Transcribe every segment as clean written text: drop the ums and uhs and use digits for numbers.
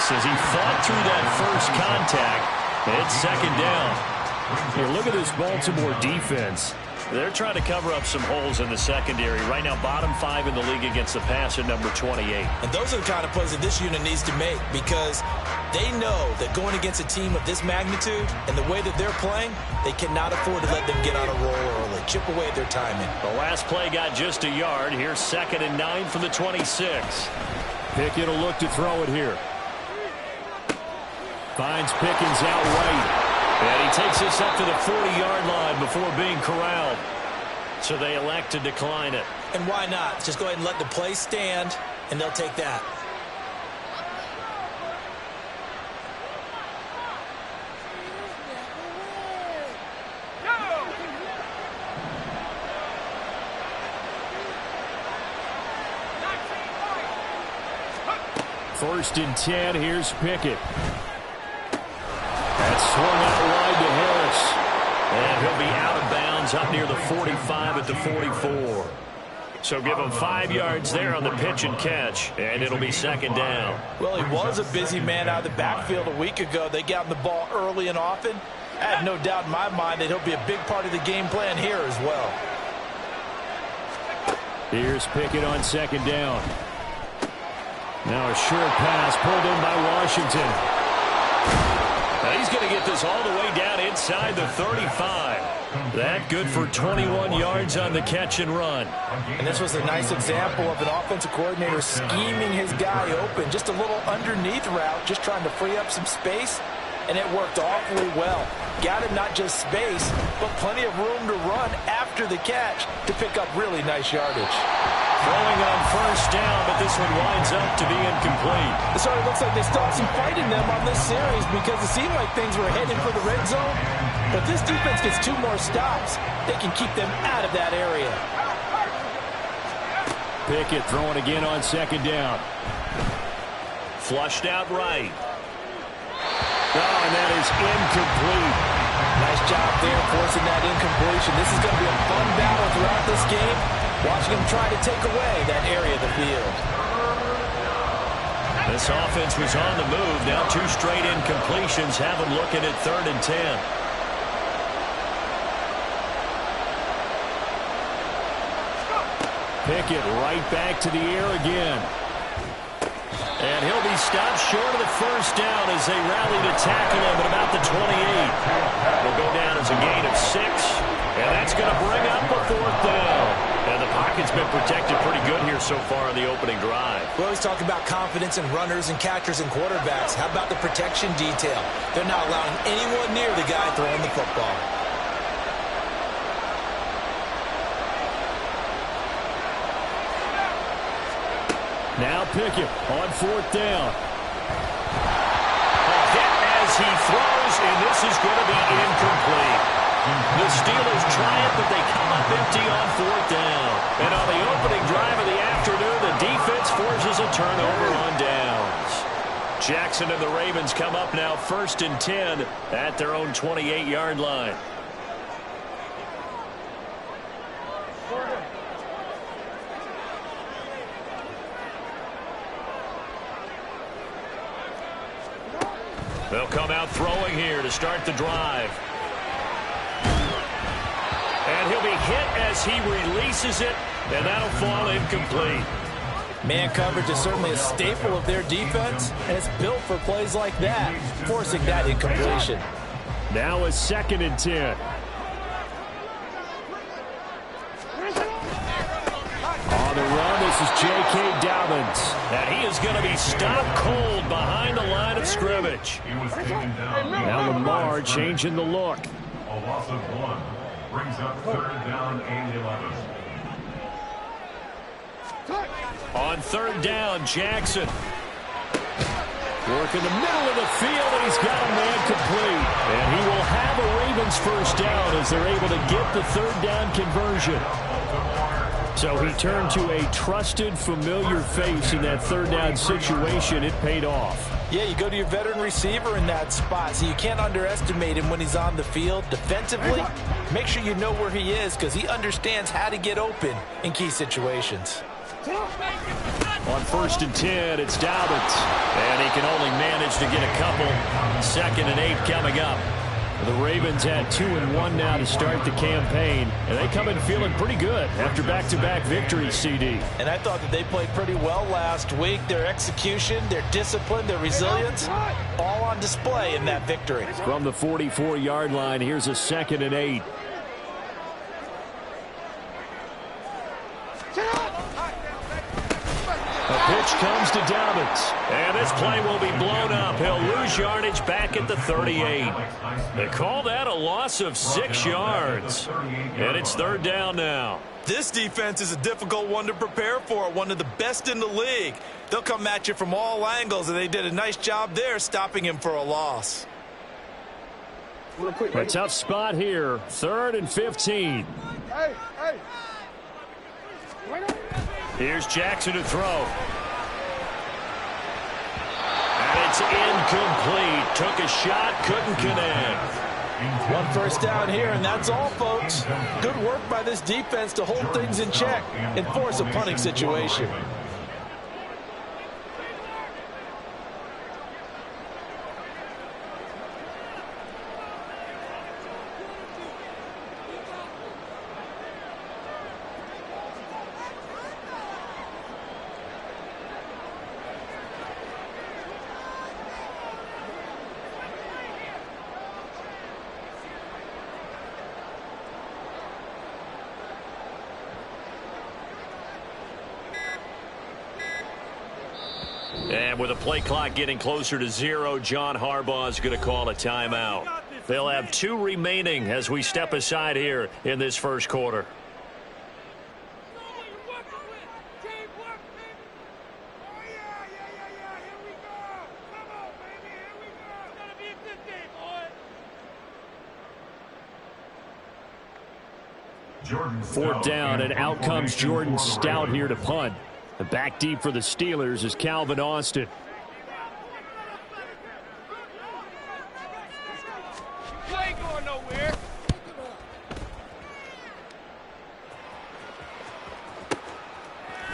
pass as he fought through that first contact. It's second down. Here, look at this Baltimore defense. They're trying to cover up some holes in the secondary. Right now, bottom 5 in the league against the pass at number 28. And those are the kind of plays that this unit needs to make, because they know that going against a team of this magnitude and the way that they're playing, they cannot afford to let them get on a roll early. Chip away at their timing. The last play got just a yard. Here's 2nd and 9 from the 26. Pickett will look to throw it here. Finds Pickens out right. And he takes this up to the 40-yard line before being corralled. So they elect to decline it. And why not? Just go ahead and let the play stand, and they'll take that. First and 10, here's Pickett. That's swung out wide to Harris. And he'll be out of bounds up near the 45 at the 44. So give him 5 yards there on the pitch and catch, and it'll be second down. Well, he was a busy man out of the backfield a week ago. They got him the ball early and often. I have no doubt in my mind that he'll be a big part of the game plan here as well. Here's Pickett on second down. Now a short pass pulled in by Washington. Now he's going to get this all the way down inside the 35. That good for 21 yards on the catch and run. And this was a nice example of an offensive coordinator scheming his guy open. Just a little underneath route, just trying to free up some space. And it worked awfully well. Got him not just space, but plenty of room to run after the catch to pick up really nice yardage. Throwing on first down, but this one winds up to be incomplete. It sort of looks like they still have some fight in them on this series, because it seemed like things were heading for the red zone. But this defense gets 2 more stops. They can keep them out of that area. Pickett throwing again on second down. Flushed out right. Oh, and that is incomplete. Nice job there forcing that incompletion. This is going to be a fun battle throughout this game. Watching him try to take away that area of the field. This offense was on the move. Now 2 straight incompletions have them looking at 3rd and 10. Pickett right back to the air again. And he'll be stopped short of the first down as they rally to tackle him at about the 28. Will go down as a gain of 6. And that's going to bring up a 4th down. And the pocket's been protected pretty good here so far on the opening drive. We always talk about confidence in runners and catchers and quarterbacks. How about the protection detail? They're not allowing anyone near the guy throwing the football. Now Pickett on 4th down. A hit as he throws, and this is going to be incomplete. The Steelers try it, but they come up empty on 4th down. And on the opening drive of the afternoon, the defense forces a turnover on downs. Jackson and the Ravens come up now 1st and 10 at their own 28-yard line. They'll come out throwing here to start the drive. And he'll be hit as he releases it, and that'll fall incomplete. Man coverage is certainly a staple of their defense, and it's built for plays like that, forcing that incompletion. Now a 2nd and 10. On the run, this is J.K. Dobbins. And he is going to be stopped cold behind the line of scrimmage. Now Lamar changing the look. A loss of 1 brings up 3rd down and 11. On 3rd down, Jackson. Work in the middle of the field, and he's got a man complete. And he will have a Ravens first down as they're able to get the 3rd down conversion. So he turned to a trusted, familiar face in that 3rd down situation. It paid off. Yeah, you go to your veteran receiver in that spot, so you can't underestimate him when he's on the field. Defensively, make sure you know where he is, because he understands how to get open in key situations. On 1st and 10, it's Dobbins. And he can only manage to get a couple. 2nd and 8 coming up. The Ravens had 2-1 now to start the campaign, and they come in feeling pretty good after back-to-back victories, CD. And I thought that they played pretty well last week. Their execution, their discipline, their resilience, all on display in that victory. From the 44-yard line, here's a 2nd and 8. A pitch comes to Dobbins, and this play will be blown up. He'll lose yardage back at the 38. They call that a loss of 6 yards, and it's 3rd down now. This defense is a difficult one to prepare for, one of the best in the league. They'll come at you from all angles, and they did a nice job there stopping him for a loss. A tough spot here, 3rd and 15. Here's Jackson to throw. And it's incomplete. Took a shot, couldn't connect. 1 first down here, and that's all, folks. Good work by this defense to hold things in check and force a punting situation. And with the play clock getting closer to 0, John Harbaugh is going to call a timeout. They'll have 2 remaining as we step aside here in this first quarter. Fourth down, and out comes Jordan Stout here to punt. The back deep for the Steelers is Calvin Austin. Ain't going nowhere.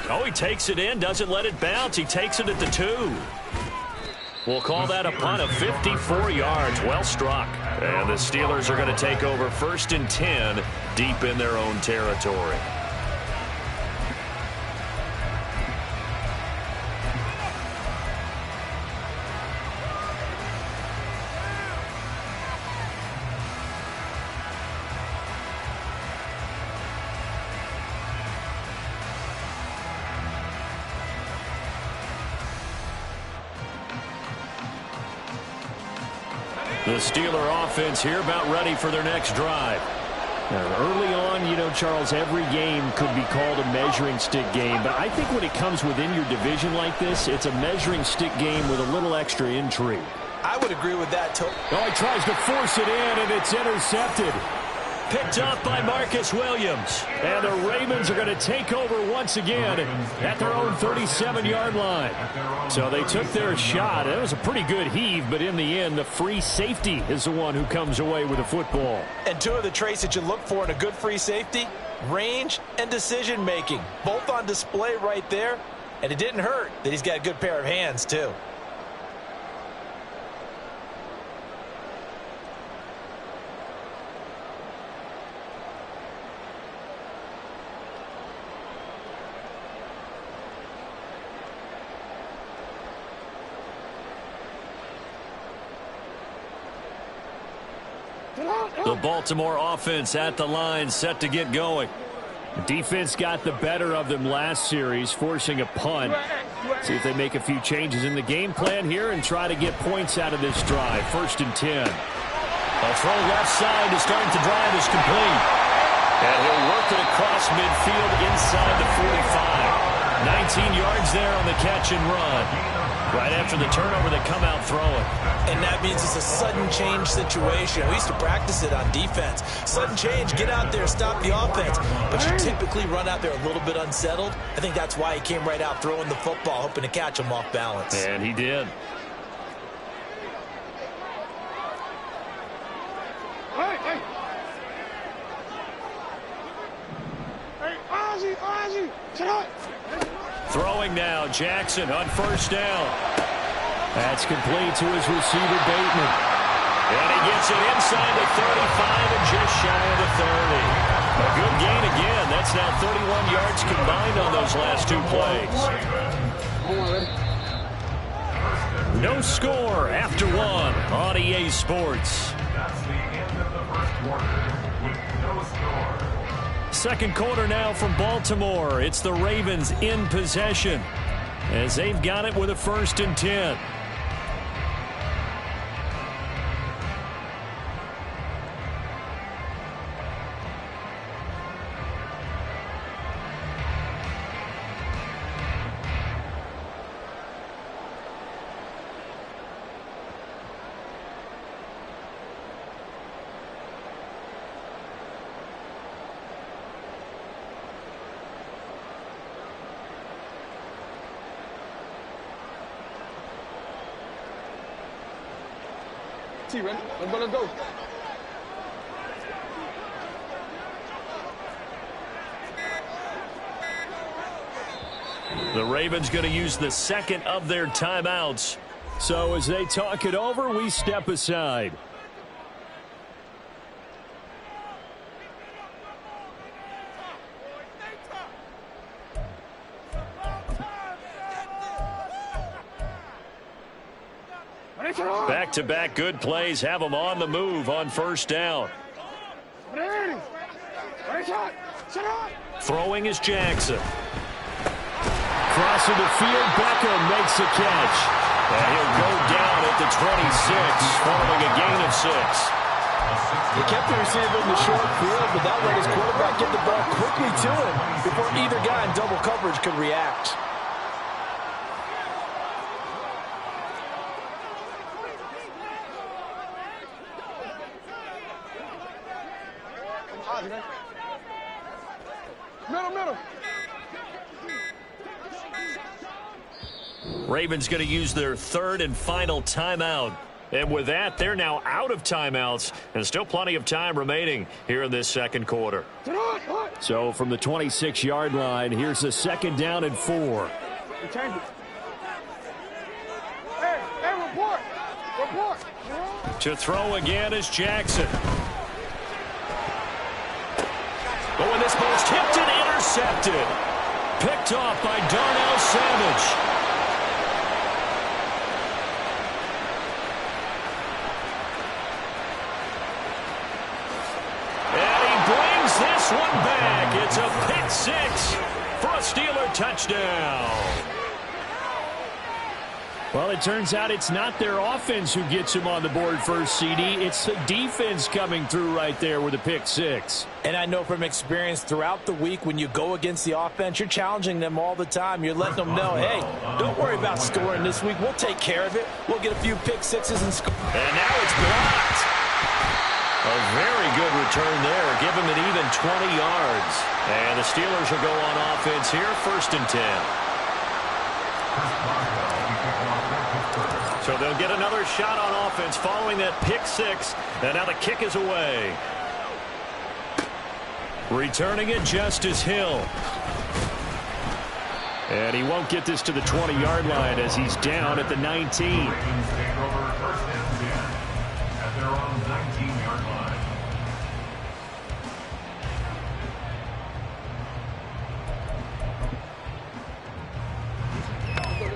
Oh, he takes it in, doesn't let it bounce. He takes it at the 2. We'll call that a punt of 54 yards. Well struck. And the Steelers are going to take over 1st and 10 deep in their own territory. The Steeler offense here about ready for their next drive. Now, early on, you know, Charles, every game could be called a measuring stick game. But I think when it comes within your division like this, it's a measuring stick game with a little extra intrigue. I would agree with that. Oh, he tries to force it in, and it's intercepted. Picked up by Marcus Williams. And the Ravens are going to take over once again at their own 37-yard line. So they took their shot. It was a pretty good heave, but in the end, the free safety is the one who comes away with the football. And 2 of the traits that you look for in a good free safety, range and decision-making. Both on display right there. And it didn't hurt that he's got a good pair of hands, too. The Baltimore offense at the line, set to get going. The defense got the better of them last series, forcing a punt. See if they make a few changes in the game plan here and try to get points out of this drive. 1st and 10. A throw left side to start the drive is complete. And he'll work it across midfield inside the 45. 19 yards there on the catch and run. Right after the turnover, they come out throwing. And that means it's a sudden change situation. We used to practice it on defense. Sudden change, get out there, stop the offense. But you typically run out there a little bit unsettled. I think that's why he came right out throwing the football, hoping to catch him off balance. And he did. Throwing now, Jackson on first down. That's complete to his receiver, Bateman. And he gets it inside the 35 and just shy of the 30. A good gain again. That's now 31 yards combined on those last two plays. No score after one on EA Sports. That's the end of the first quarter with no score. Second quarter now from Baltimore. It's the Ravens in possession as they've got it with a 1st and 10. Let's go. The Ravens going to use the second of their timeouts. So as they talk it over, we step aside. Back-to-back good plays have them on the move on first down. Throwing is Jackson. Crossing the field, Beckham makes the catch. And he'll go down at the 26, following a gain of 6. He kept the receiver in the short field, but that let his quarterback get the ball quickly to him before either guy in double coverage could react. Middle. Ravens going to use their 3rd and final timeout. And with that, they're now out of timeouts. And still plenty of time remaining here in this second quarter. So from the 26-yard line, here's the 2nd down and 4. Hey, report. To throw again is Jackson. Oh, and this ball's tipped and intercepted. Picked off by Darnell Savage. This one back. It's a pick 6 for a Steeler touchdown. Well, it turns out it's not their offense who gets him on the board first, CD. It's the defense coming through right there with a pick 6. And I know from experience throughout the week when you go against the offense, you're challenging them all the time. You're letting them know, hey, don't worry about scoring this week. We'll take care of it. We'll get a few pick 6s and score. And now it's blocked. A very good return there. Give him an even 20 yards. And the Steelers will go on offense here, 1st and 10. So they'll get another shot on offense following that pick 6. And now the kick is away. Returning it, Justice Hill. And he won't get this to the 20-yard line as he's down at the 19.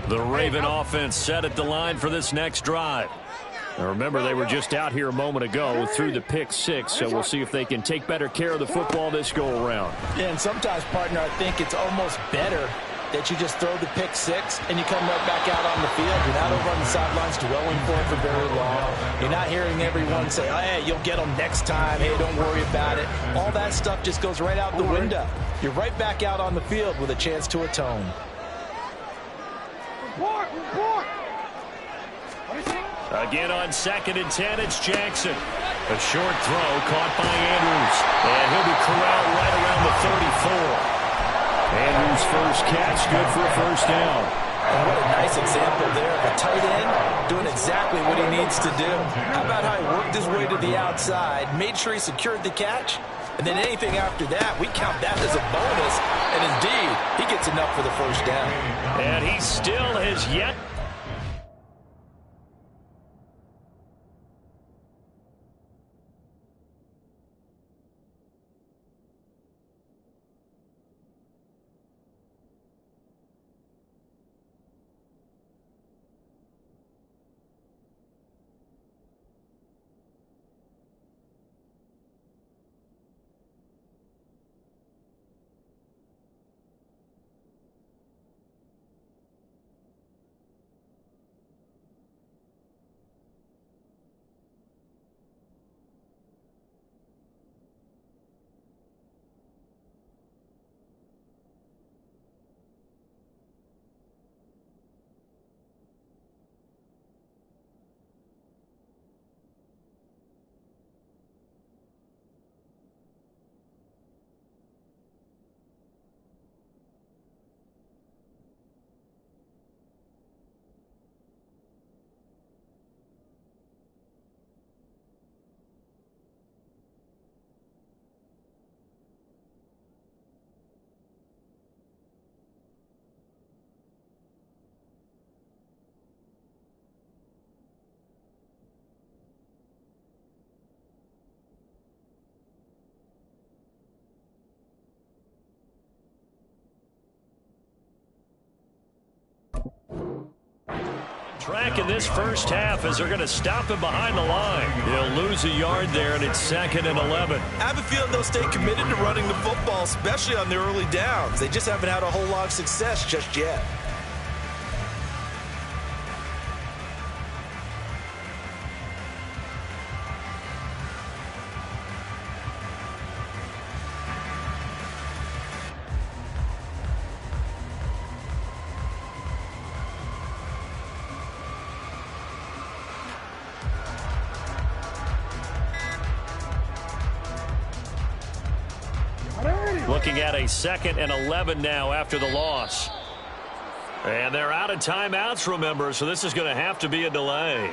The Raven offense set at the line for this next drive. Now remember, they were just out here a moment ago through the pick 6, so we'll see if they can take better care of the football this go-around. Yeah, and sometimes, partner, I think it's almost better that you just throw the pick 6 and you come right back out on the field. You're not over on the sidelines dwelling for it for very long. You're not hearing everyone say, oh, hey, you'll get them next time. Hey, don't worry about it. All that stuff just goes right out the window. You're right back out on the field with a chance to atone. Again on 2nd and 10, it's Jackson. A short throw caught by Andrews. And he'll be corralled right around the 34. Andrews' first catch, good for a 1st down. And what a nice example there of a tight end doing exactly what he needs to do. How about how he worked his way to the outside, made sure he secured the catch, And then anything after that, we count that as a bonus. And indeed, he gets enough for the first down. And he still has yet. Track in this first half as they're going to stop him behind the line. He'll lose a yard there, and it's 2nd and 11. I have a feeling they'll stay committed to running the football, especially on the early downs. They just haven't had a whole lot of success just yet. Looking at a 2nd and 11 now after the loss. And they're out of timeouts, remember, so this is going to have to be a delay.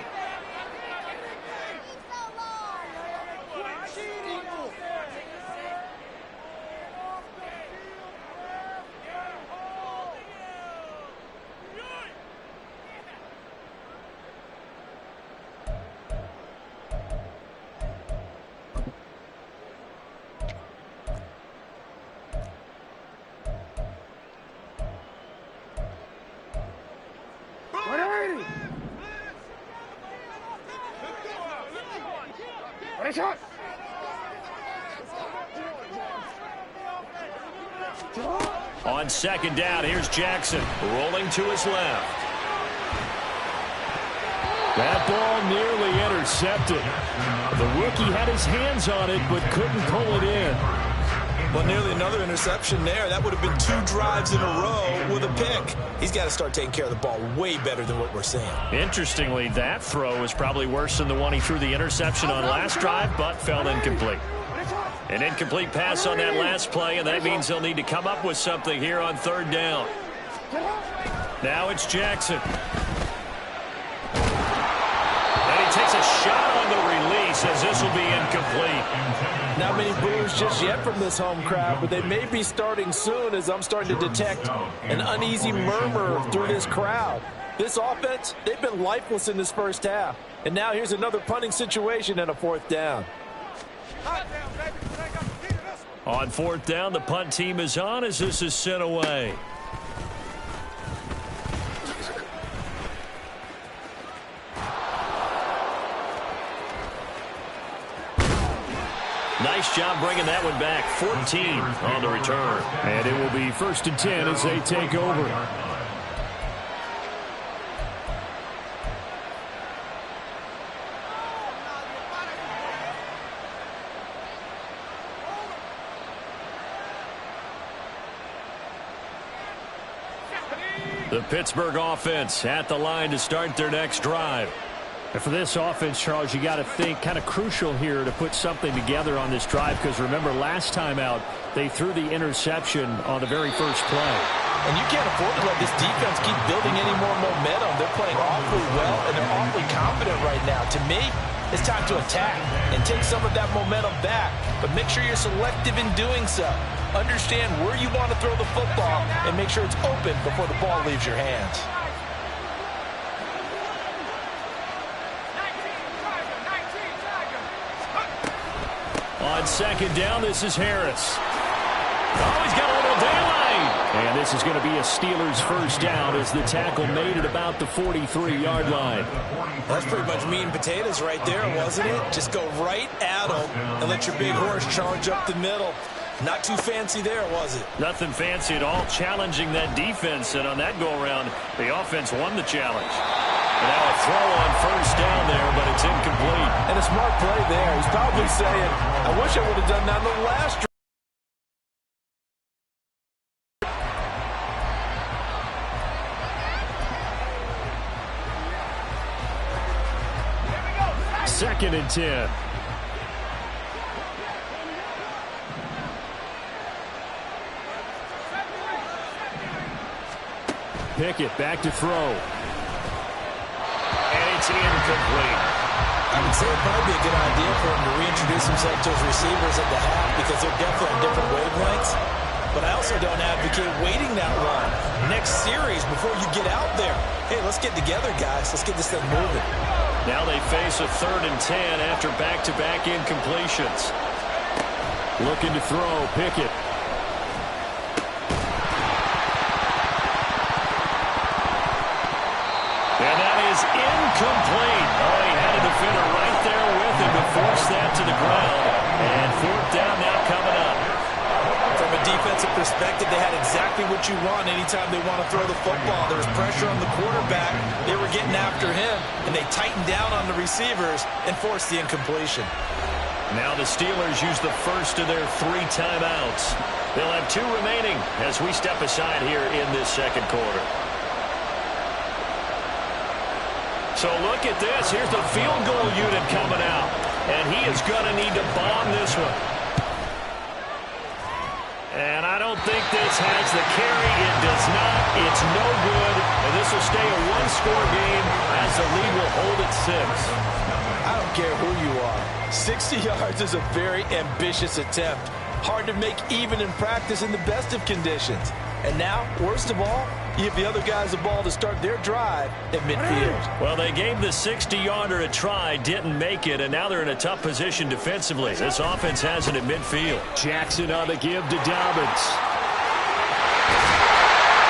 On 2nd down, here's Jackson rolling to his left. That ball nearly intercepted. The rookie had his hands on it but couldn't pull it in. Well, nearly another interception there. That would have been 2 drives in a row with a pick. He's got to start taking care of the ball way better than what we're seeing. Interestingly, that throw is probably worse than the one he threw the interception on last drive, but fell incomplete. An incomplete pass on that last play, and that means they'll need to come up with something here on 3rd down. Now it's Jackson. And he takes a shot on the release as this will be incomplete. Not many boos just yet from this home crowd, but they may be starting soon as I'm starting to detect an uneasy murmur through this crowd. This offense, they've been lifeless in this first half. And now here's another punting situation and a 4th down. On 4th down, the punt team is on as this is sent away. Nice job bringing that one back. 14 on the return. And it will be 1st and 10 as they take over. The Pittsburgh offense at the line to start their next drive. And for this offense, Charles, you got to think kind of crucial here to put something together on this drive, because remember last time out they threw the interception on the very first play. And you can't afford to let this defense keep building any more momentum. They're playing awfully well, and they're awfully confident right now. To me, it's time to attack and take some of that momentum back. But make sure you're selective in doing so. Understand where you want to throw the football and make sure it's open before the ball leaves your hands. On second down, this is Harris. Oh, he's got a little daylight. And this is going to be a Steelers first down as the tackle made at about the 43-yard line. That's pretty much meat and potatoes right there, wasn't it? Just go right at them and let your big horse charge up the middle. Not too fancy there, was it? Nothing fancy at all, challenging that defense. And on that go-around, the offense won the challenge. And now a throw on first down there, but it's incomplete. And a smart play there. He's probably saying, I wish I would have done that in the last drive. Second and 10. Pickett back to throw. And it's incomplete. I would say it'd probably be a good idea for him to reintroduce himself to his receivers at the half because they're definitely on different wavelengths. But I also don't advocate waiting that long. Next series before you get out there. Hey, let's get together, guys. Let's get this thing moving. Now they face a 3rd and 10 after back-to-back incompletions. Looking to throw, Pickett. And that is incomplete. Oh, he had a defender right there with him to force that to the ground. And 4th down now coming up. From a defensive perspective, they had exactly what you want anytime they want to throw the football. There was pressure on the quarterback. They were getting after him, and they tightened down on the receivers and forced the incompletion. Now the Steelers use the first of their 3 timeouts. They'll have 2 remaining as we step aside here in this second quarter. So look at this. Here's the field goal unit coming out. And he is going to need to bomb this one. And I don't think this has the carry. It does not. It's no good. And this will stay a 1-score game as the lead will hold at 6. I don't care who you are. 60 yards is a very ambitious attempt. Hard to make even in practice in the best of conditions. And now, worst of all, you give the other guys the ball to start their drive at midfield. Well, they gave the 60-yarder a try, didn't make it, and now they're in a tough position defensively. This offense has it at midfield. Jackson on the give to Dobbins.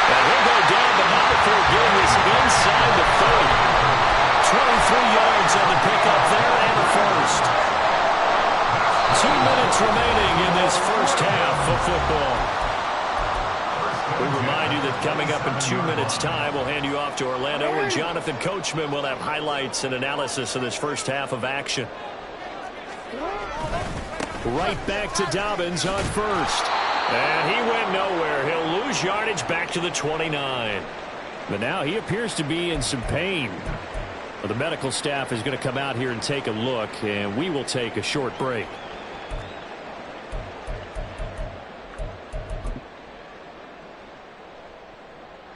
And he'll go down, but not before getting this inside the 30. 23 yards on the pickup there and a first. 2 minutes remaining in this first half of football. We remind you that coming up in 2 minutes' time, we'll hand you off to Orlando, where Jonathan Coachman will have highlights and analysis of this first half of action. Right back to Dobbins on first. And he went nowhere. He'll lose yardage back to the 29. But now he appears to be in some pain. Well, the medical staff is going to come out here and take a look, and we will take a short break.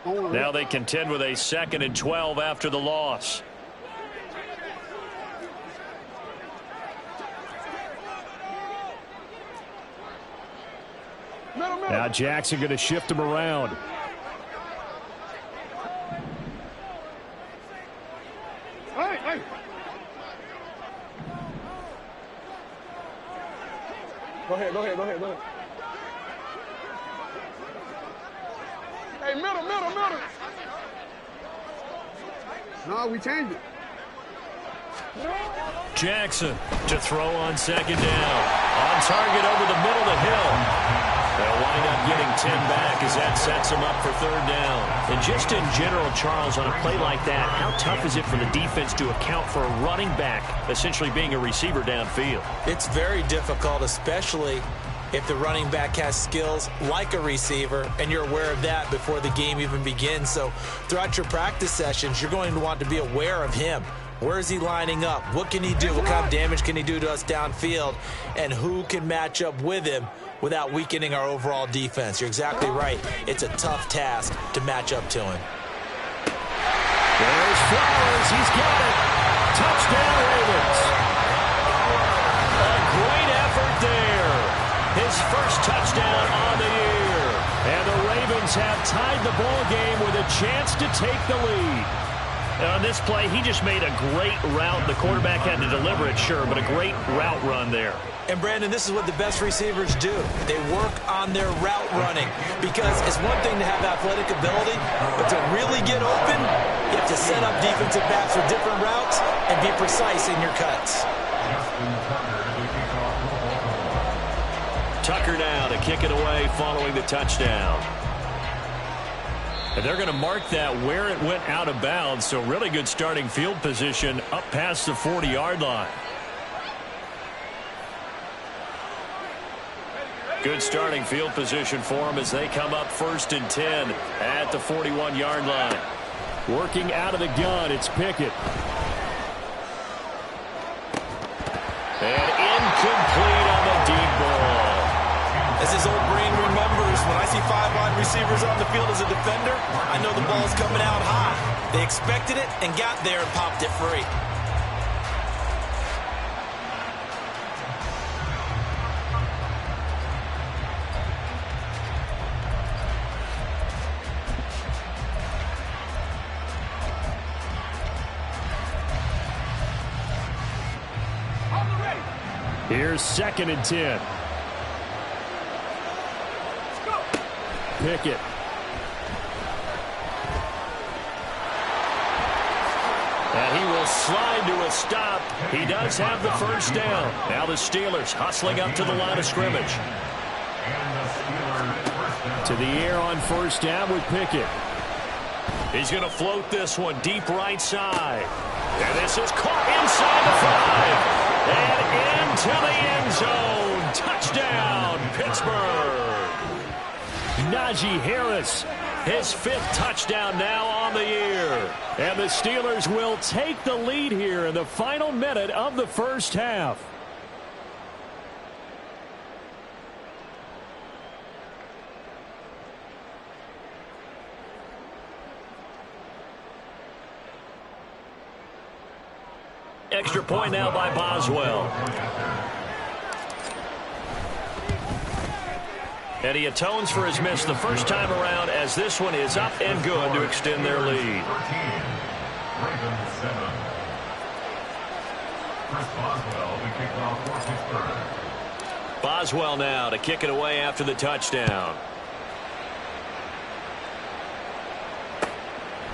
Now they contend with a 2nd and 12 after the loss. Now Jackson going to shift him around. Hey. Go ahead. Hey, middle. No, we changed it. Jackson to throw on 2nd down. On target over the middle of the hill. They'll wind up getting 10 back as that sets them up for 3rd down. And just in general, Charles, on a play like that, how tough is it for the defense to account for a running back essentially being a receiver downfield? It's very difficult, especially if the running back has skills like a receiver, and you're aware of that before the game even begins. So throughout your practice sessions, you're going to want to be aware of him. Where is he lining up? What can he do? What kind of damage can he do to us downfield? And who can match up with him without weakening our overall defense. You're exactly right. It's a tough task to match up to him. There's Flowers. He's got it. Touchdown, Ravens. A great effort there. His first touchdown on the year. And the Ravens have tied the ball game with a chance to take the lead. On this play, he just made a great route. The quarterback had to deliver it, sure, but a great route run there. And, Brandon, this is what the best receivers do. They work on their route running because it's one thing to have athletic ability, but to really get open, you have to set up defensive backs with different routes and be precise in your cuts. Tucker now to kick it away following the touchdown. And they're going to mark that where it went out of bounds, so really good starting field position up past the 40-yard line. Good starting field position for them as they come up 1st and 10 at the 41-yard line. Working out of the gun, it's Pickett. And incomplete on the deep ball. As his old brain remembers, when I see 5 wide receivers on the field as a defender, I know the ball's coming out high. They expected it and got there and popped it free. Here's 2nd and 10. Pickett. And he will slide to a stop. He does have the first down. Now the Steelers hustling up to the line of scrimmage. To the air on 1st down with Pickett. He's going to float this one deep right side. And this is caught inside the 5. And into the end zone. Touchdown, Pittsburgh. Najee Harris, his 5th touchdown now on the year. And the Steelers will take the lead here in the final minute of the first half. Extra point now by Boswell. And he atones for his miss the first time around as this one is up and good to extend their lead. Boswell now to kick it away after the touchdown.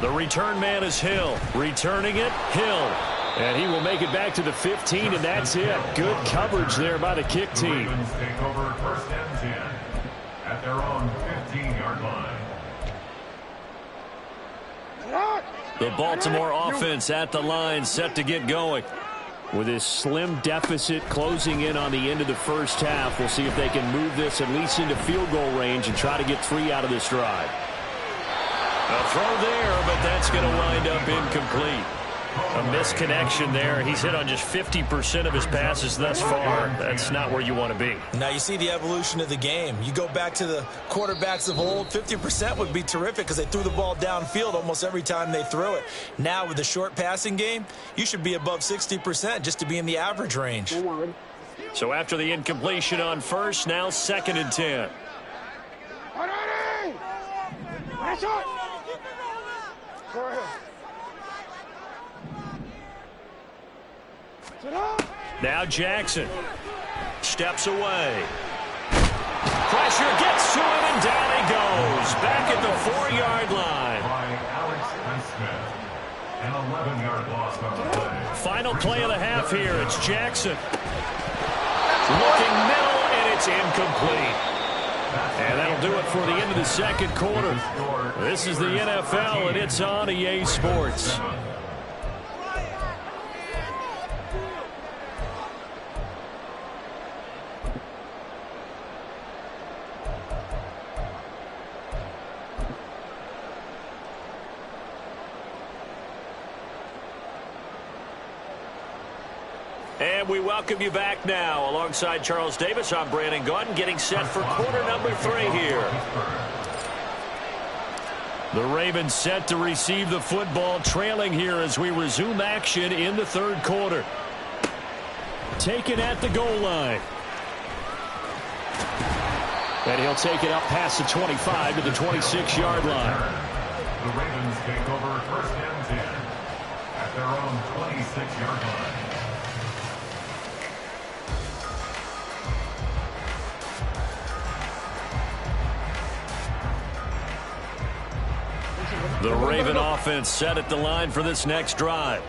The return man is Hill. Returning it, Hill. And he will make it back to the 15, and that's it. Good coverage there by the kick team. Take over 1st and 10 at their own 15-yard line. The Baltimore offense at the line, set to get going. With this slim deficit closing in on the end of the first half, we'll see if they can move this at least into field goal range and try to get 3 out of this drive. A throw there, but that's going to wind up incomplete. A misconnection there. He's hit on just 50% of his passes thus far. That's not where you want to be. Now you see the evolution of the game. You go back to the quarterbacks of old, 50% would be terrific because they threw the ball downfield almost every time they threw it. Now with the short passing game, you should be above 60% just to be in the average range. So after the incompletion on 1st, now 2nd and 10. Go ahead. Now Jackson steps away. Pressure gets to him, and down he goes. Back at the 4-yard line. By Alex Highsmith. An 11-yard loss on the play. Final play of the half here. It's Jackson. Looking middle, and it's incomplete. And that'll do it for the end of the 2nd quarter. This is the NFL, and it's on EA Sports. And And we welcome you back now. Alongside Charles Davis, I'm Brandon Gunn, getting set for quarter number 3 here. The Ravens set to receive the football, trailing here as we resume action in the third quarter. Taken at the goal line. And he'll take it up past the 25 to the 26-yard line. The Ravens take over first and 10 at their own 26-yard line. The Raven offense set at the line for this next drive.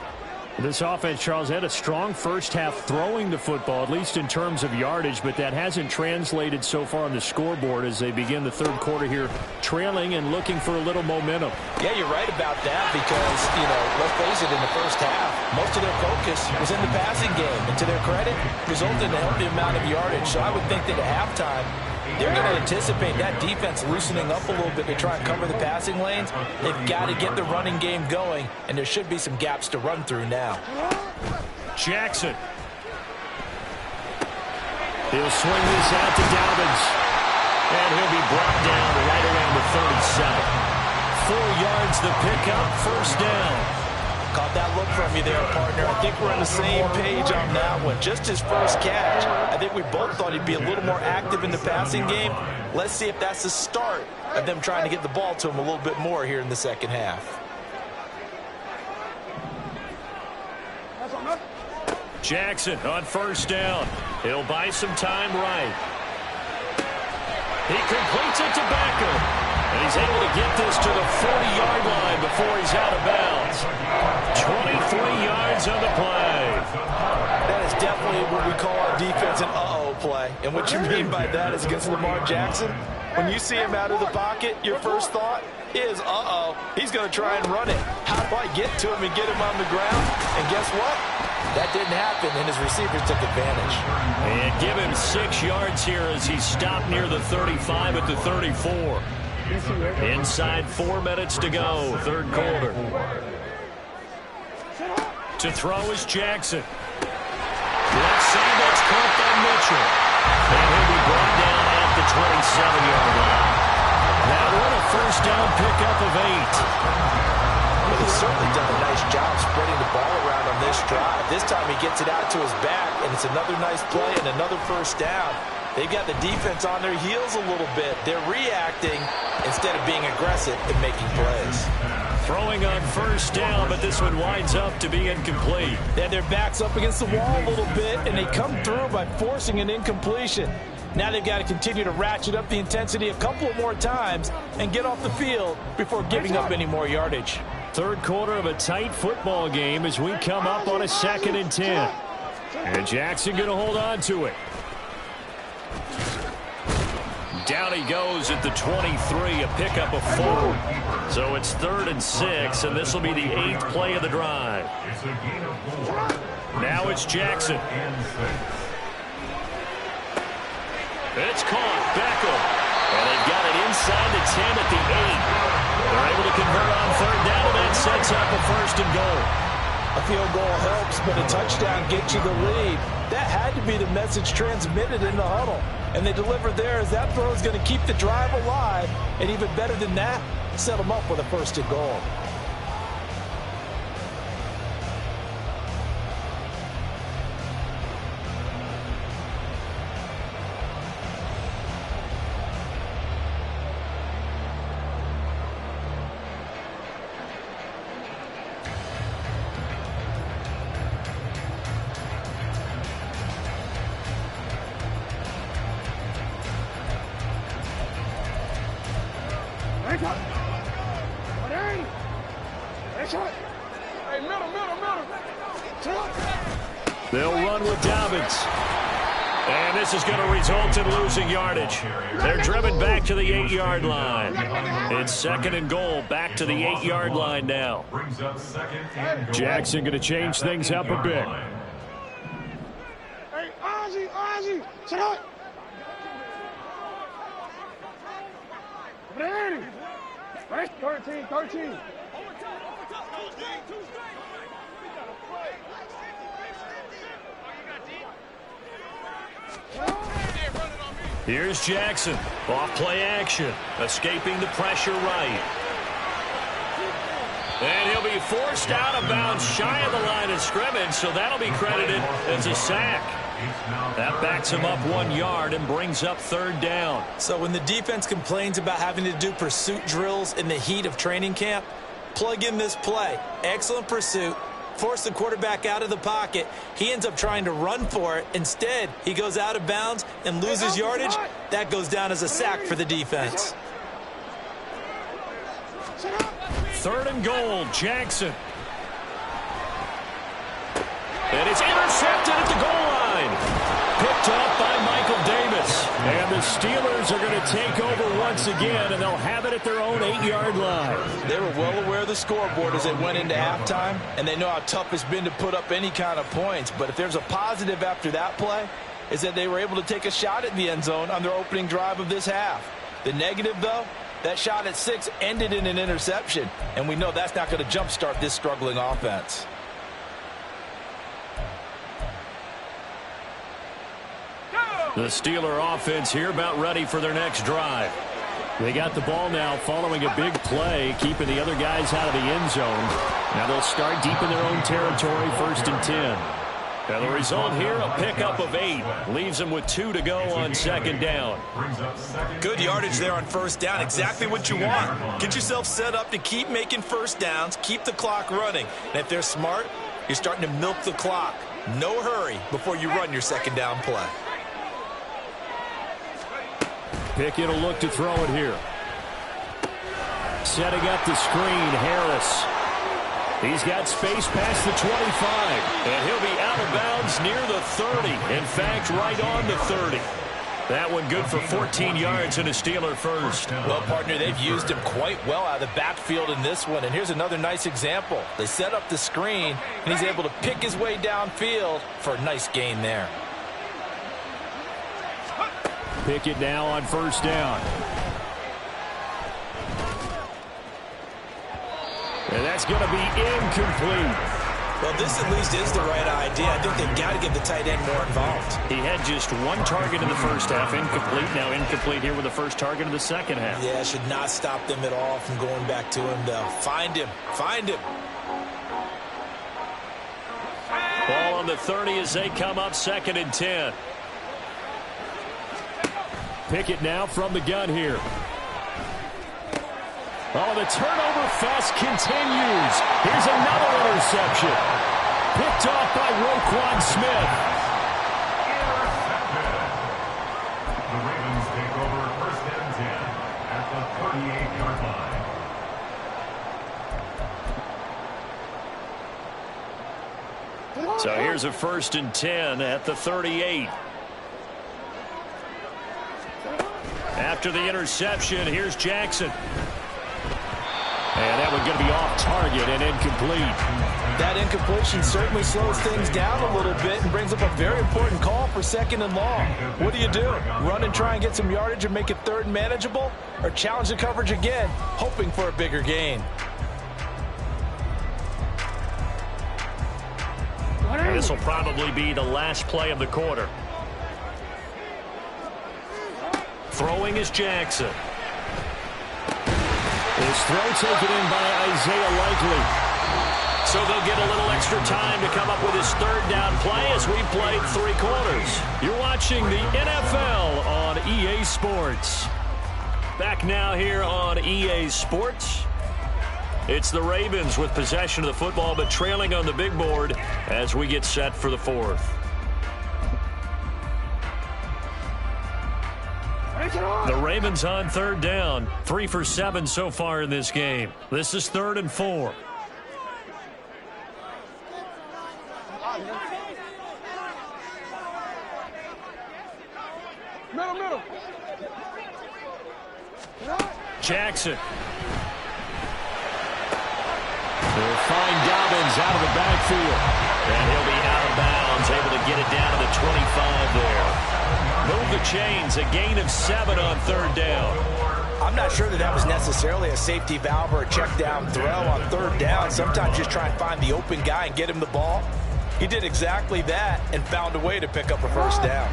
This offense, Charles, had a strong first half throwing the football, at least in terms of yardage, but that hasn't translated so far on the scoreboard as they begin the third quarter here, trailing and looking for a little momentum. Yeah, you're right about that because, let's face it, in the first half, most of their focus was in the passing game. And to their credit, resulted in a healthy amount of yardage. So I would think that at halftime, they're going to anticipate that defense loosening up a little bit to try and cover the passing lanes. They've got to get the running game going, and there should be some gaps to run through now. Jackson. He'll swing this out to Dobbins. And he'll be brought down right around the 37. 4 yards the pickup, first down. Caught that look from you there, partner. I think we're on the same page on that one. Just his first catch. I think we both thought he'd be a little more active in the passing game. Let's see if that's the start of them trying to get the ball to him a little bit more here in the second half. Jackson on first down. He'll buy some time right. He completes it to Beckham. And he's able to get this to the 40-yard line before he's out of bounds. 23 yards on the play. That is definitely what we call our defense an uh-oh play. And what you mean by that is against Lamar Jackson, when you see him out of the pocket, your first thought is, uh-oh, he's going to try and run it. How do I get to him and get him on the ground? And guess what? That didn't happen, and his receivers took advantage. And give him 6 yards here as he stopped near the 35 at the 34. Inside 4 minutes to go, third quarter. To throw is Jackson. Left side, that's caught by Mitchell. And he'll be brought down at the 27-yard line. That one a first down pickup of 8. Well, he's certainly done a nice job spreading the ball around on this drive. This time he gets it out to his back, and it's another nice play and another first down. They've got the defense on their heels a little bit. They're reacting instead of being aggressive and making plays. Throwing on first down, but this one winds up to be incomplete. They had their backs up against the wall a little bit, and they come through by forcing an incompletion. Now they've got to continue to ratchet up the intensity a couple of more times and get off the field before giving up any more yardage. Third quarter of a tight football game as we come up on a 2nd and 10. And Jackson going to hold on to it. Down he goes at the 23, a pickup of 4. So it's 3rd and 6, and this will be the 8th play of the drive. Now it's Jackson. It's caught. Beckham. And they've got it inside the 10 at the 8. They're able to convert on 3rd down, and that sets up a 1st and goal. A field goal helps, but a touchdown gets you the lead. That had to be the message transmitted in the huddle. And they delivered there as that throw is going to keep the drive alive. And even better than that, set them up with a 1st and goal. They'll run with Dobbins. And this is going to result in losing yardage. They're driven back to the 8-yard line. It's 2nd and goal, back to the 8-yard line now. Jackson going to change things up a bit. Hey, Ozzy, sit up. Ready? 13. Here's Jackson. Off play action. Escaping the pressure right. And he'll be forced out of bounds shy of the line of scrimmage, so that'll be credited as a sack. That backs him up 1 yard and brings up third down. So when the defense complains about having to do pursuit drills in the heat of training camp, plug in this play. Excellent pursuit. Force the quarterback out of the pocket. He ends up trying to run for it. Instead, he goes out of bounds and loses yardage. That goes down as a sack for the defense. Third and goal, Jackson. And it's intercepted at the goal line. Picked up by Michael Davis. And the Steelers are going to take over once again, and they'll have it at their own 8-yard line. They were well aware of the scoreboard as they went into halftime, and they know how tough it's been to put up any kind of points. But if there's a positive after that play, is that they were able to take a shot at the end zone on their opening drive of this half. The negative, though, that shot at 6 ended in an interception, and we know that's not going to jumpstart this struggling offense. The Steeler offense here about ready for their next drive. They got the ball now following a big play, keeping the other guys out of the end zone. Now they'll start deep in their own territory, 1st and 10. And the result here, a pickup of 8. Leaves them with 2 to go on 2nd down. Good yardage there on 1st down. Exactly what you want. Get yourself set up to keep making 1st downs, keep the clock running. And if they're smart, you're starting to milk the clock. No hurry before you run your 2nd down play. Pickett will look to throw it here. Setting up the screen, Harris. He's got space past the 25. And he'll be out of bounds near the 30. In fact, right on the 30. That one good for 14 yards and a Steeler first. Well, partner, they've used him quite well out of the backfield in this one. And here's another nice example. They set up the screen, and he's able to pick his way downfield for a nice gain there. Pickett now on 1st down. And that's going to be incomplete. Well, this at least is the right idea. I think they've got to get the tight end more involved. He had just 1 target in the first half, incomplete. Now incomplete here with the first target of the second half. Yeah, should not stop them at all from going back to him, though. Find him. Find him. Ball on the 30 as they come up 2nd and 10. Pickett now from the gun here. Oh, the turnover fest continues. Here's another interception. Picked off by Roquan Smith. The Ravens take over 1st and 10 at the 38-yard line. So here's a 1st and 10 at the 38. After the interception, here's Jackson. And that one's going to be off target and incomplete. That incompletion certainly slows things down a little bit and brings up a very important call for 2nd and long. What do you do? Run and try and get some yardage and make it 3rd and manageable? Or challenge the coverage again, hoping for a bigger gain? This will probably be the last play of the quarter. Throwing is Jackson. His throw taken in by Isaiah Likely. So they'll get a little extra time to come up with his 3rd down play as we played 3 quarters. You're watching the NFL on EA Sports. Back now here on EA Sports. It's the Ravens with possession of the football, but trailing on the big board as we get set for the 4th. The Ravens on 3rd down. 3 for 7 so far in this game. This is 3rd and 4. Middle. Jackson. They'll find Dobbins out of the backfield. And he'll be out of bounds, able to get it down to the 25 there. Move the chains, a gain of 7 on 3rd down. I'm not sure that was necessarily a safety valve or a check down throw on 3rd down. Sometimes just try and find the open guy and get him the ball. He did exactly that and found a way to pick up a 1st down.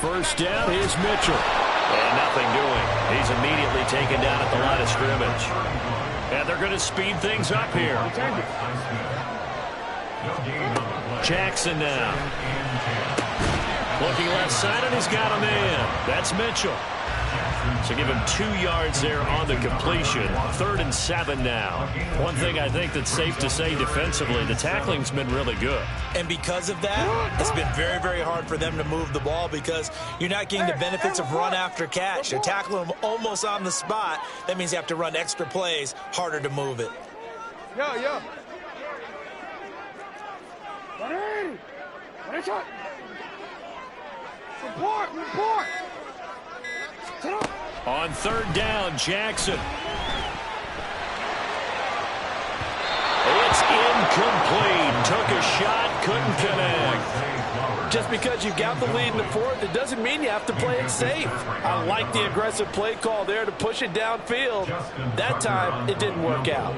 First down, here's Mitchell. And nothing doing. He's immediately taken down at the line of scrimmage. And they're going to speed things up here. Jackson now. Looking left side, and he's got a man. That's Mitchell. So give him 2 yards there on the completion. 3rd and 7 now. One thing I think that's safe to say defensively, the tackling's been really good. And because of that, it's been very, very hard for them to move the ball because you're not getting the benefits of run after catch. You're tackling them almost on the spot. That means you have to run extra plays, harder to move it. Yo. Report. On 3rd down, Jackson. It's incomplete. Took a shot, couldn't connect. Just because you got the lead in the 4th, it doesn't mean you have to play it safe. I like the aggressive play call there to push it downfield. That time, it didn't work out.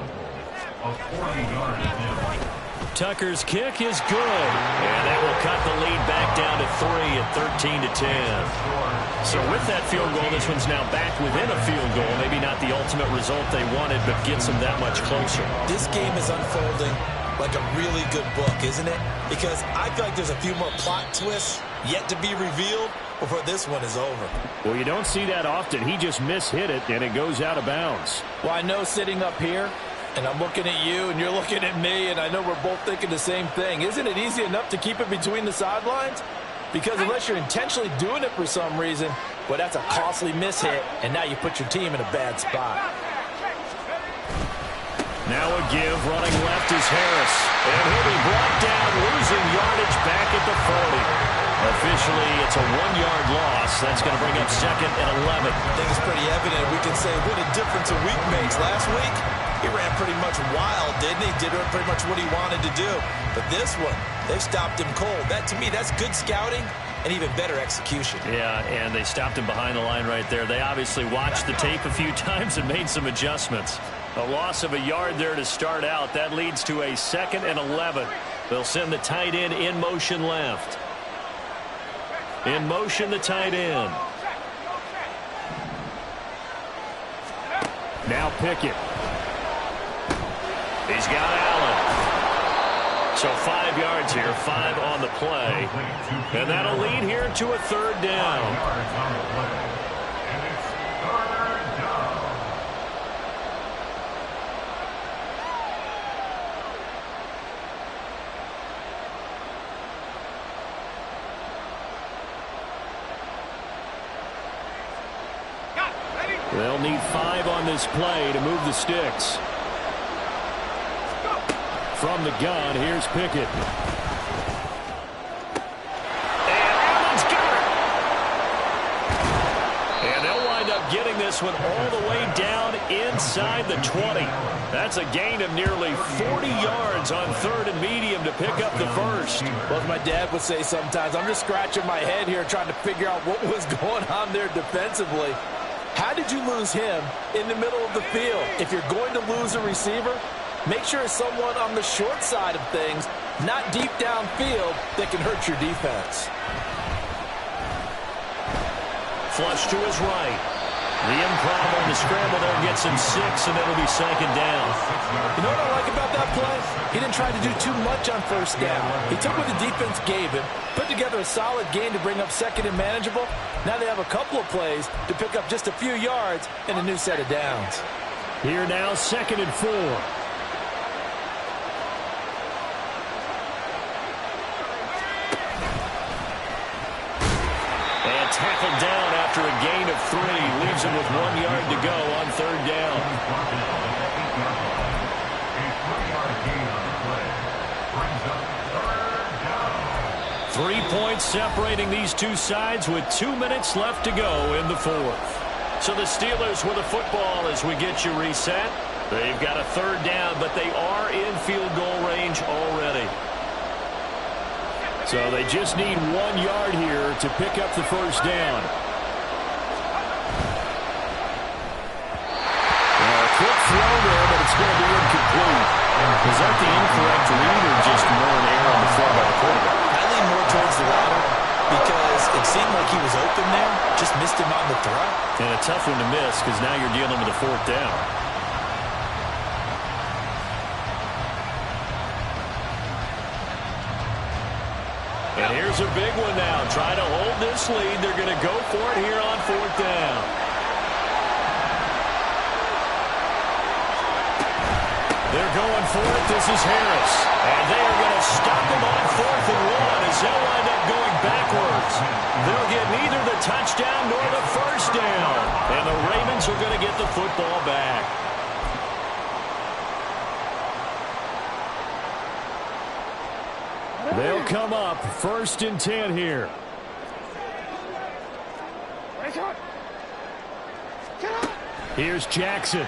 Tucker's kick is good. And that will cut the lead back down to 3 at 13-10. So with that field goal, this one's now back within a field goal. Maybe not the ultimate result they wanted, but gets them that much closer. This game is unfolding like a really good book, isn't it? Because I feel like there's a few more plot twists yet to be revealed before this one is over. Well, you don't see that often. He just mishit it, and it goes out of bounds. Well, I know sitting up here, and I'm looking at you, and you're looking at me, and I know we're both thinking the same thing. Isn't it easy enough to keep it between the sidelines? Because unless you're intentionally doing it for some reason, well, that's a costly mishit, and now you put your team in a bad spot. Now a give, running left is Harris. And he'll be brought down, losing yardage back at the 40. Officially, it's a 1-yard loss. That's going to bring up 2nd and 11. I think it's pretty evident. We can say what a difference a week makes. Last week, he ran pretty much wild, didn't he? Did pretty much what he wanted to do. But this one, they've stopped him cold. That, to me, that's good scouting and even better execution. Yeah, and they stopped him behind the line right there. They obviously watched the tape a few times and made some adjustments. A loss of a yard there to start out. That leads to a 2nd and 11. They'll send the tight end in motion left. In motion, the tight end. Now Pickett. He's got Allen. So 5 yards here, 5 on the play. And that'll lead here to a 3rd down. They'll need 5 on this play to move the sticks. From the gun, here's Pickett. And Allen's got it. And they'll wind up getting this one all the way down inside the 20. That's a gain of nearly 40 yards on 3rd and medium to pick up the first. Well, as my dad would say sometimes, I'm just scratching my head here trying to figure out what was going on there defensively. How did you lose him in the middle of the field? If you're going to lose a receiver, make sure it's someone on the short side of things, not deep downfield, that can hurt your defense. Flush to his right. The improv on the scramble there gets him 6, and it'll be 2nd down. You know what I like about that play? He didn't try to do too much on 1st down. He took what the defense gave him, put together a solid gain to bring up 2nd and manageable. Now they have a couple of plays to pick up just a few yards and a new set of downs. Here now, 2nd and 4. And tackled down after a gain of 3. Leaves him with 1 yard to go on 3rd down. A 3 points separating these two sides with 2 minutes left to go in the 4th. So the Steelers with a football as we get you reset. They've got a 3rd down, but they are in field goal range already. So they just need 1 yard here to pick up the first down. A quick throw there, but it's going to be incomplete. Is that the incorrect seemed like he was open there. Just missed him on the throw. And a tough one to miss because now you're dealing with a 4th down. And here's a big one now. Trying to hold this lead. They're going to go for it here on 4th down. They're going for it. This is Harris. And they are going to stop him on 4th and 1 as they'll wind up going backwards. They'll get neither the touchdown nor the first down. And the Ravens are going to get the football back. They'll come up 1st and 10 here. Here's Jackson.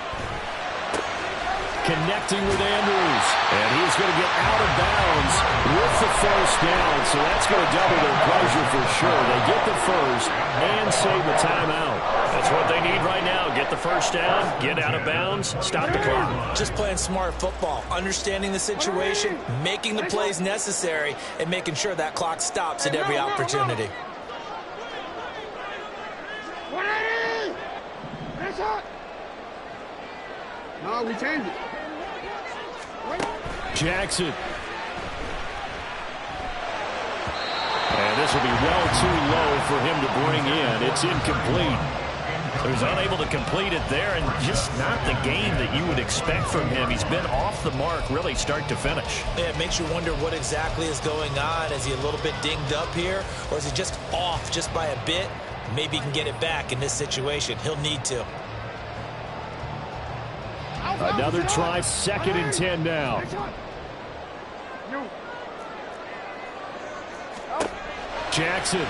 Connecting with Andrews. And he's going to get out of bounds with the first down. So that's going to double their pleasure for sure. They get the first and save the timeout. That's what they need right now. Get the first down, get out of bounds, stop the clock. Just playing smart football, understanding the situation, making the plays necessary, and making sure that clock stops at every opportunity. No, we changed it. Jackson. And this will be well too low for him to bring in. It's incomplete. So he's unable to complete it there, and just not the game that you would expect from him. He's been off the mark really start to finish. Yeah, it makes you wonder what exactly is going on. Is he a little bit dinged up here, or is he just off just by a bit? Maybe he can get it back in this situation. He'll need to. Another try, 2nd and 10 now. Jackson.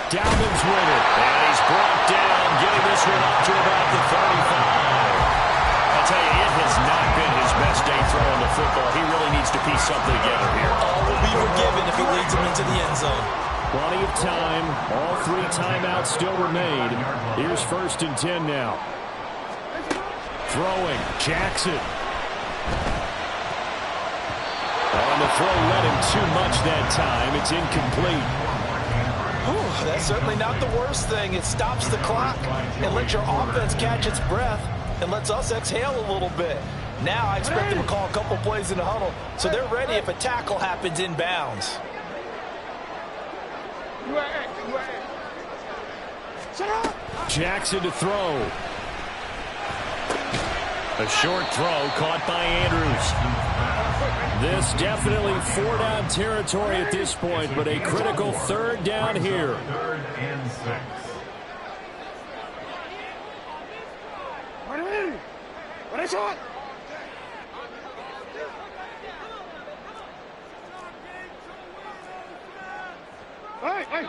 Dalvin's with it. And he's brought down, getting this one up to about the 35. I tell you, it has not been his best day throwing the football. He really needs to piece something together here. All will be forgiven if he leads him into the end zone. Plenty of time. All 3 timeouts still remain. Here's 1st and 10 now. Throwing. Jackson. On the throw, led him too much that time. It's incomplete. Whew, that's certainly not the worst thing. It stops the clock and lets your offense catch its breath and lets us exhale a little bit. Now I expect them to call a couple plays in the huddle so they're ready if a tackle happens inbounds. Jackson to throw. A short throw caught by Andrews. This definitely 4-down territory at this point, but a critical 3rd down here. 3rd and 6. What is it? Hey!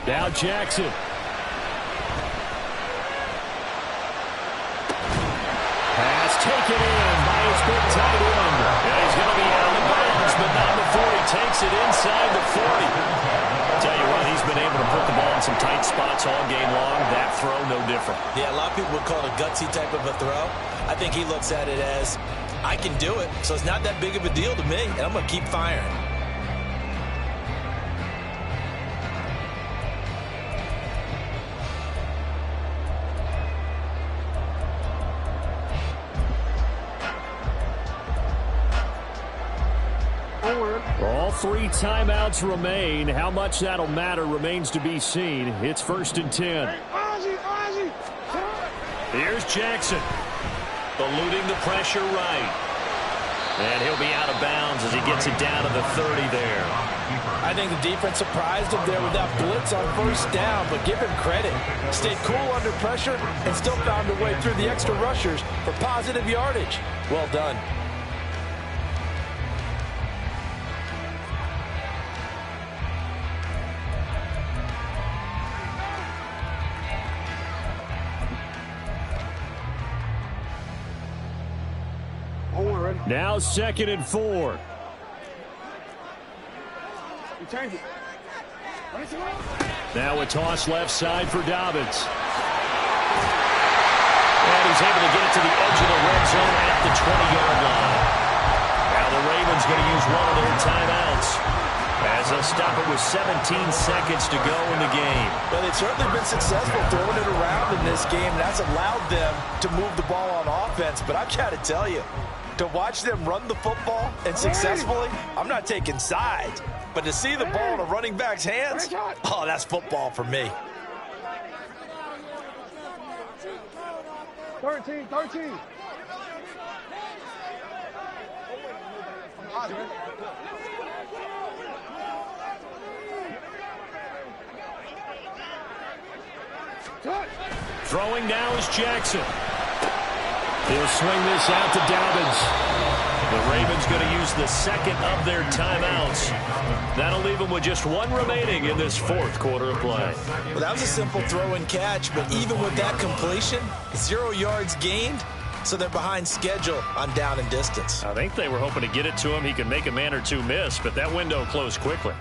Now Jackson. Pass taken in by his big tight end. And he's going to be out of bounds, but not before he takes it inside the 40. Tell you what, he's been able to put the ball in some tight spots all game long. That throw, no different. Yeah, a lot of people would call it a gutsy type of a throw. I think he looks at it as, I can do it, so it's not that big of a deal to me, and I'm going to keep firing. All 3 timeouts remain. How much that'll matter remains to be seen. It's 1st and 10. Here's Jackson. Eluding the pressure right. And he'll be out of bounds as he gets it down to the 30 there. I think the defense surprised him there with that blitz on 1st down, but give him credit. Stayed cool under pressure and still found a way through the extra rushers for positive yardage. Well done. Now 2nd and 4. Now a toss left side for Dobbins. And he's able to get it to the edge of the red zone at the 20-yard line. Now the Ravens going to use one of their timeouts as they'll stop it with 17 seconds to go in the game. Well, they've certainly been successful throwing it around in this game, and that's allowed them to move the ball on offense. But I've got to tell you, to watch them run the football and successfully, I'm not taking sides. But to see the ball in a running back's hands, oh, that's football for me. 13. Throwing now is Jackson. He'll swing this out to Dobbins. The Ravens going to use the second of their timeouts. That'll leave them with just one remaining in this fourth quarter of play. Well, that was a simple throw and catch, but even with that completion, 0 yards gained, so they're behind schedule on down and distance. I think they were hoping to get it to him. He could make a man or two miss, but that window closed quickly.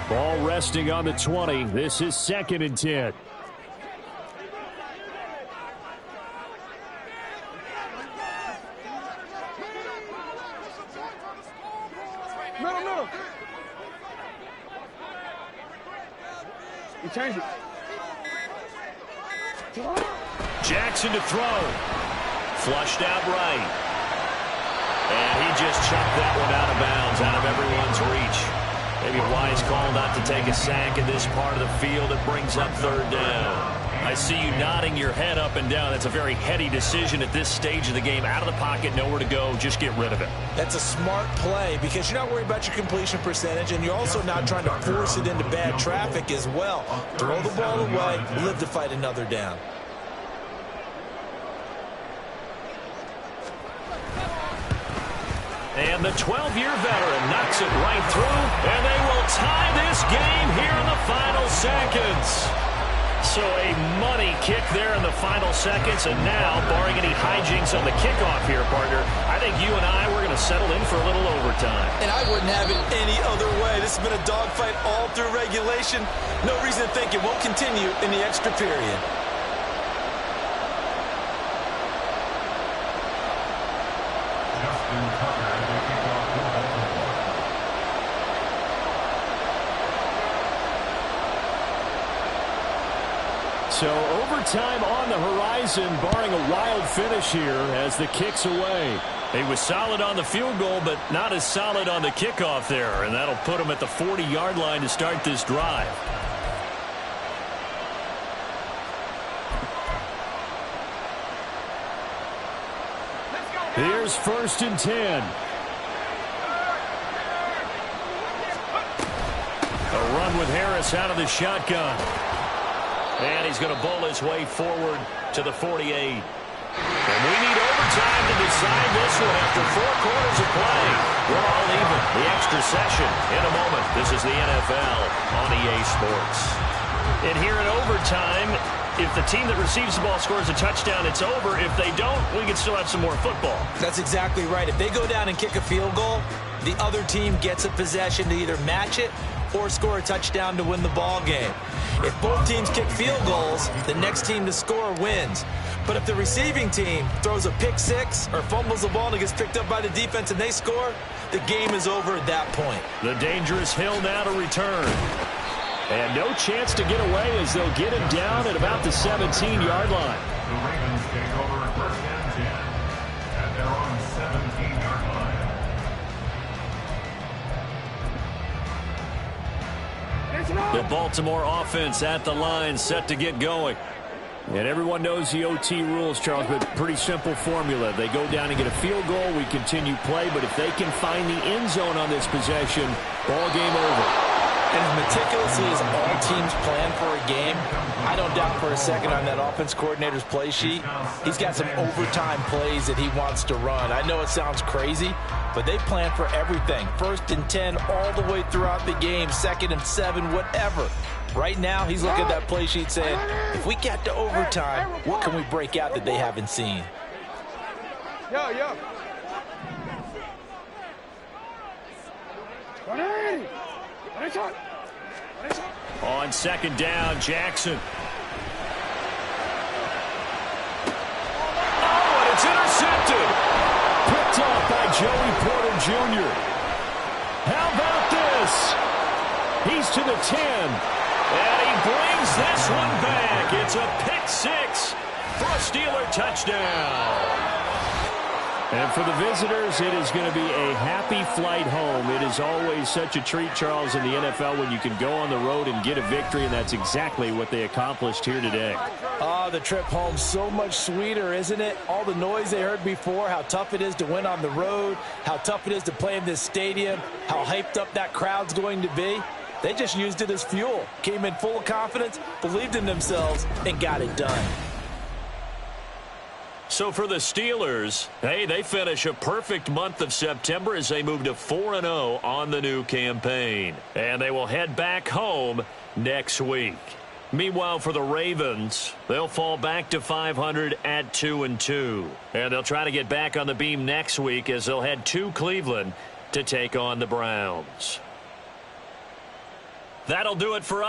Ball resting on the 20. This is 2nd and 10. Middle. You change it. Jackson to throw. Flushed out right. And he just chucked that one out of bounds, out of everyone's reach. Maybe a wise call not to take a sack in this part of the field. It brings up 3rd down. I see you nodding your head up and down. That's a very heady decision at this stage of the game. Out of the pocket, nowhere to go. Just get rid of it. That's a smart play because you're not worried about your completion percentage, and you're also not trying to force it into bad traffic as well. Throw the ball away, live to fight another down. And the 12-year veteran knocks it right through, and they will tie this game here in the final seconds. So a money kick there in the final seconds, and now, barring any hijinks on the kickoff here, partner, I think you and I, we're going to settle in for a little overtime. And I wouldn't have it any other way. This has been a dogfight all through regulation. No reason to think it won't continue in the extra period. So overtime on the horizon, barring a wild finish here as the kick's away. He was solid on the field goal, but not as solid on the kickoff there, and that'll put him at the 40-yard line to start this drive. Here's 1st and 10. A run with Harris out of the shotgun. And he's going to bowl his way forward to the 48. And we need overtime to decide this one after 4 quarters of play. We're all even. The extra session in a moment. This is the NFL on EA Sports. And here in overtime, if the team that receives the ball scores a touchdown, it's over. If they don't, we can still have some more football. That's exactly right. If they go down and kick a field goal, the other team gets a possession to either match it or score a touchdown to win the ball game. If both teams kick field goals, the next team to score wins. But if the receiving team throws a pick six or fumbles the ball and it gets picked up by the defense and they score, the game is over at that point. The dangerous Hill now to return. And no chance to get away as they'll get him down at about the 17-yard line. The Ravens take over 1st and 10 at their own 17-yard line. The Baltimore offense at the line, set to get going. And everyone knows the OT rules, Charles, but pretty simple formula. They go down and get a field goal, we continue play, but if they can find the end zone on this possession, ball game over. And as meticulously as all teams plan for a game, I don't doubt for a second on that offense coordinator's play sheet, he's got some overtime plays that he wants to run. I know it sounds crazy, but they plan for everything. 1st and 10 all the way throughout the game, 2nd and 7, whatever. Right now, he's looking at that play sheet saying, if we get to overtime, what can we break out that they haven't seen? Yeah. On 2nd down, Jackson. Joey Porter Jr. How about this? He's to the 10. And he brings this one back. It's a pick six for a Steeler touchdown. And for the visitors, it is going to be a happy flight home. It is always such a treat, Charles, in the NFL when you can go on the road and get a victory, and that's exactly what they accomplished here today. Oh, the trip home so much sweeter, isn't it? All the noise they heard before, how tough it is to win on the road, how tough it is to play in this stadium, how hyped up that crowd's going to be. They just used it as fuel, came in full of confidence, believed in themselves, and got it done. So for the Steelers, hey, they finish a perfect month of September as they move to 4-0 on the new campaign. And they will head back home next week. Meanwhile, for the Ravens, they'll fall back to 500 at 2-2. And they'll try to get back on the beam next week as they'll head to Cleveland to take on the Browns. That'll do it for us.